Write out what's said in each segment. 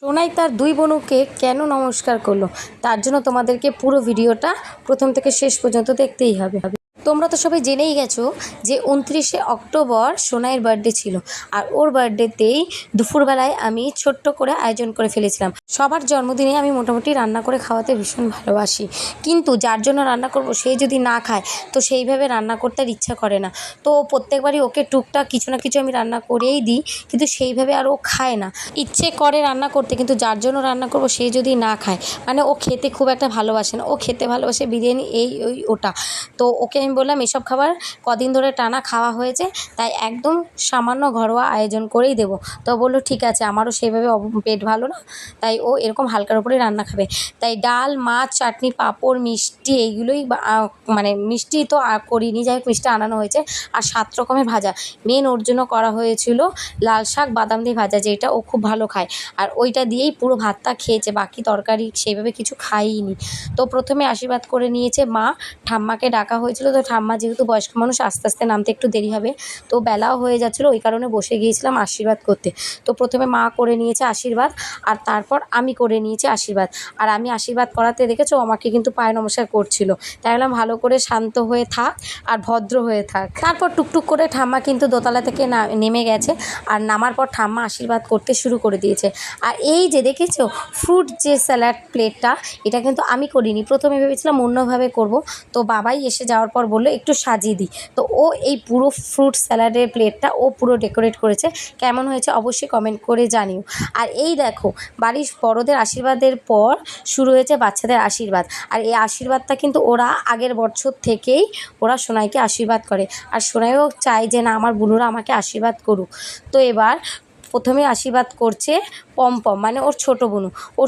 সোনাই তার দুই বোনকে কেন নমস্কার করলো তার জন্য তোমাদেরকে পুরো ভিডিওটা প্রথম থেকে শেষ পর্যন্ত দেখতেই হবে। তোমরা তো সবাই জেনেই গেছো যে 29শে অক্টোবর সোনাইয়ের বার্থডে ছিল, আর ওর বার্থডেতেই দুপুরবেলায় আমি ছোট্ট করে আয়োজন করে ফেলেছিলাম। সবার জন্মদিনে আমি মোটামুটি রান্না করে খাওয়াতে ভীষণ ভালোবাসি, কিন্তু যার জন্য রান্না করব সে যদি না খায় তো সেইভাবে রান্না করতে আর ইচ্ছা করে না। তো প্রত্যেকবারই ওকে টুকটাক কিছু না কিছু আমি রান্না করেই দিই, কিন্তু সেইভাবে আর ও খায় না। ইচ্ছে করে রান্না করতে, কিন্তু যার জন্য রান্না করব সে যদি না খায়, মানে ও খেতে খুব একটা ভালোবাসে না। ও খেতে ভালোবাসে বিরিয়ানি, এই ওই ওটা। তো ওকে আমি বললাম এসব খাবার কদিন ধরে টানা খাওয়া হয়েছে, তাই একদম সামান্য ঘরোয়া আয়োজন করেই দেবো। তো বললো ঠিক আছে, আমারও সেইভাবে পেট ভালো না, তাই ও এরকম হালকার উপরে রান্না খাবে। তাই ডাল, মাছ, চাটনি, পাঁপড়, মিষ্টি এইগুলোই মানে মিষ্টি তো করিনি, যাই হোক মিষ্টি আনানো হয়েছে। আর 7 রকমের ভাজা, মেন ওর জন্য করা হয়েছিল লাল শাক বাদাম দিয়ে ভাজা, যেটা ও খুব ভালো খায়। আর ওইটা দিয়েই পুরো ভাতটা খেয়েছে, বাকি তরকারি সেইভাবে কিছু খাইনি। তো প্রথমে আশীর্বাদ করে নিয়েছে মা। ঠাম্মাকে ডাকা হয়েছিল, তো ঠাম্মা যেহেতু বয়স্ক মানুষ আস্তে আস্তে নামতে একটু দেরি হবে, তো বেলাও হয়ে যাচ্ছিলো, ওই কারণে বসে গিয়েছিলাম আশীর্বাদ করতে। তো প্রথমে মা করে নিয়েছে আশীর্বাদ, আর তারপর আমি করে নিয়েছি আশীর্বাদ। আর আমি আশীর্বাদ করাতে দেখেছো আমাকে কিন্তু পায়ে নমস্কার করছিল, তাই বললাম ভালো করে শান্ত হয়ে থাক আর ভদ্র হয়ে থাক। তারপর টুকটুক করে ঠাম্মা কিন্তু দোতলা থেকে নেমে গেছে, আর নামার পর ঠাম্মা আশীর্বাদ করতে শুরু করে দিয়েছে। আর এই যে দেখেছো ফ্রুট যে স্যালাড প্লেটটা, এটা কিন্তু আমি করিনি, প্রথমে ভেবেছিলাম অন্যভাবে করব। তো বাবাই এসে যাওয়ার পর বললো একটু সাজিয়ে দিই, তো ও এই পুরো ফ্রুট স্যালাডের প্লেটটা ও পুরো ডেকোরেট করেছে। কেমন হয়েছে অবশ্যই কমেন্ট করে জানিও। আর এই দেখো বাড়ির বড়দের আশীর্বাদের পর শুরু হয়েছে বাচ্চাদের আশীর্বাদ। আর এই আশীর্বাদটা কিন্তু ওরা আগের বছর থেকেই ওরা সোনাইকে আশীর্বাদ করে, আর সোনাইও চায় যে না আমার বুনুরা আমাকে আশীর্বাদ করুক। তো এবার প্রথমে আশীর্বাদ করছে পমপম, মানে ওর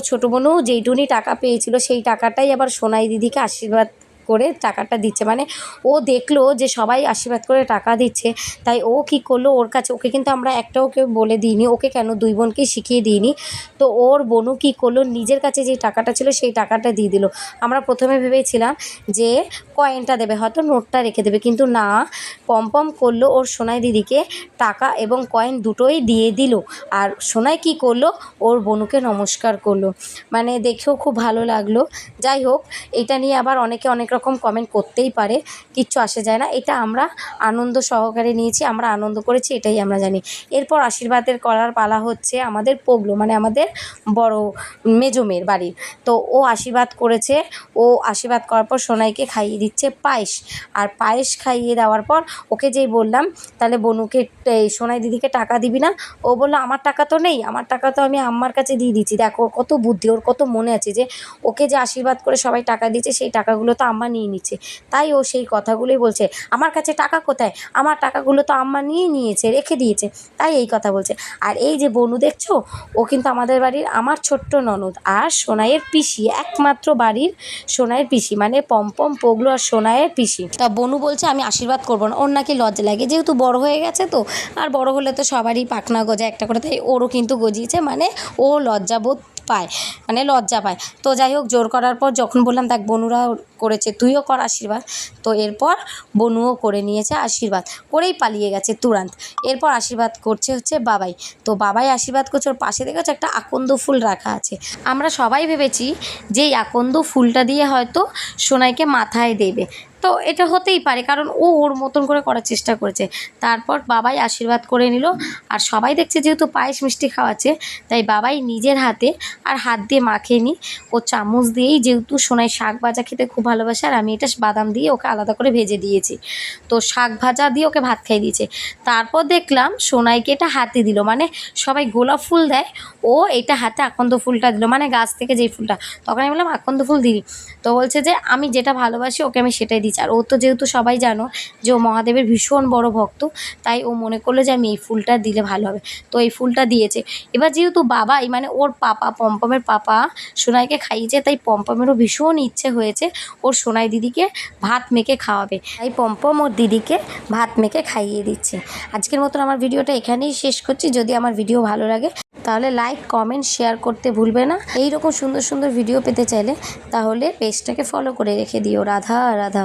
ছোটো বোনও যেইটুকুনি টাকা পেয়েছিল সেই টাকাটাই আবার সোনাই দিদিকে আশীর্বাদ করে টাকাটা দিচ্ছে। মানে ও দেখলো যে সবাই আশীর্বাদ করে টাকা দিচ্ছে, তাই ও কি করলো ওর কাছে, ওকে কিন্তু আমরা একটাও কেউ বলে দিইনি, ওকে কেন দুই বোনকেই শিখিয়ে দিইনি। তো ওর বোনও কী করলো, নিজের কাছে যে টাকাটা ছিল সেই টাকাটা দিয়ে দিল। আমরা প্রথমে ভেবেছিলাম যে কয়েনটা দেবে, হয়তো নোটটা রেখে দেবে, কিন্তু না, পমপম করলো ওর সোনাই দিদিকে টাকা এবং কয়েন দুটোই দিয়ে দিল। আর সোনাই কী করলো, ওর বোনুকে নমস্কার করলো, মানে দেখেও খুব ভালো লাগলো। যাই হোক, এটা নিয়ে আবার অনেকে অনেক রকম কমেন্ট করতেই পারে, কিচ্ছু আসে যায় না। এটা আমরা আনন্দ সহকারে নিয়েছি, আমরা আনন্দ করেছি, এটাই আমরা জানি। এরপর আশীর্বাদের করার পালা হচ্ছে আমাদের পোগলো, মানে আমাদের বড় মেজো মেয়ের বাড়ির। তো ও আশীর্বাদ করেছে, ও আশীর্বাদ করার পর সোনাইকে খাইয়ে দিচ্ছে পায়েস। আর পায়েস খাইয়ে দেওয়ার পর ওকে যেই বললাম তাহলে বনুকে সোনাই দিদিকে টাকা দিবি না, ও বললো আমার টাকা তো নেই, আমার টাকা তো আমি আম্মার কাছে দিয়ে দিচ্ছি। দেখো ওর কত বুদ্ধি, ওর কত মনে আছে যে ওকে যে আশীর্বাদ করে সবাই টাকা দিচ্ছে সেই টাকাগুলো তো আম্মা নিয়ে নিচ্ছে। তাই ও সেই কথাগুলোই বলছে, আমার কাছে টাকা কোথায়, আমার টাকাগুলো তো আম্মা নিয়ে নিয়েছে, রেখে দিয়েছে, তাই এই কথা বলছে। আর এই যে বনু দেখছো, ও কিন্তু আমাদের বাড়ির আমার ছোট্ট ননদ আর সোনাইয়ের পিসি, একমাত্র বাড়ির সোনাইয়ের পিসি, মানে পমপম, পোগলো আর সোনাইয়ের পিসি। তা বনু বলছে আমি আশীর্বাদ করবো না, ওর নাকি লজ্জা লাগে, যেহেতু বড় হয়ে গেছে তো, আর বড় হলে তো সবারই পাখনা গজায় একটা করে, তাই ওরও কিন্তু গজিয়েছে, মানে ও লজ্জাবোধ পায়, মানে লজ্জা পায়। তো যাই হোক, জোর করার পর যখন বললাম দেখ বনুরা করেছে তুইও কর আশীর্বাদ, তো এরপর বনুও করে নিয়েছে আশীর্বাদ, করেই পালিয়ে গেছে তুরান্ত। এরপর আশীর্বাদ করছে হচ্ছে বাবাই। তো বাবাই আশীর্বাদ করছে, ওর পাশে দেখেছো একটা আকন্দ ফুল রাখা আছে। আমরা সবাই ভেবেছি যে এই আকন্দ ফুলটা দিয়ে হয়তো সোনাইকে মাথায় দেবে, তো এটা হতেই পারে, কারণ ও ওর মতন করে করার চেষ্টা করেছে। তারপর বাবাই আশীর্বাদ করে নিল, আর সবাই দেখছে যেহেতু পায়েস মিষ্টি খাওয়াচ্ছে, তাই বাবাই নিজের হাতে আর হাত দিয়ে মাখেনি, ও চামচ দিয়েই, যেহেতু সোনাই শাক ভাজা খেতে খুব ভালোবাসে, আর আমি এটা বাদাম দিয়ে ওকে আলাদা করে ভেজে দিয়েছি, তো শাক ভাজা দিয়ে ওকে ভাত খাইয়ে দিয়েছে। তারপর দেখলাম সোনাইকে এটা হাতে দিল, মানে সবাই গোলাপ ফুল দেয়, ও এটা হাতে আকন্দ ফুলটা দিল, মানে গাছ থেকে যেই ফুলটা। তখন আমি বললাম আকন্দ ফুল দিই, তো বলছে যে আমি যেটা ভালোবাসি ওকে আমি সেটাই দিচ্ছি। আর ও তো যেহেতু সবাই জানো যে ও মহাদেবের ভীষণ বড় ভক্ত, তাই ও মনে করলো যে আমি এই ফুলটা দিলে ভালো হবে, তো এই ফুলটা দিয়েছে। এবার যেহেতু বাবাই, মানে ওর পাপা, পমপমের পাপা সোনাইকে খাইয়েছে, তাই পমপমেরও ভীষণ ইচ্ছে হয়েছে ওর সোনাই দিদিকে ভাত মেখে খাওয়াবে, তাই পমপম ওর দিদিকে ভাত মেখে খাইয়ে দিচ্ছে। আজকের মতন আমার ভিডিওটা এখানেই শেষ করছি। যদি আমার ভিডিও ভালো লাগে তাহলে লাইক, কমেন্ট, শেয়ার করতে ভুলবে না। এইরকম সুন্দর সুন্দর ভিডিও পেতে চাইলে তাহলে পেজটাকে ফলো করে রেখে দিও। রাধা রাধা।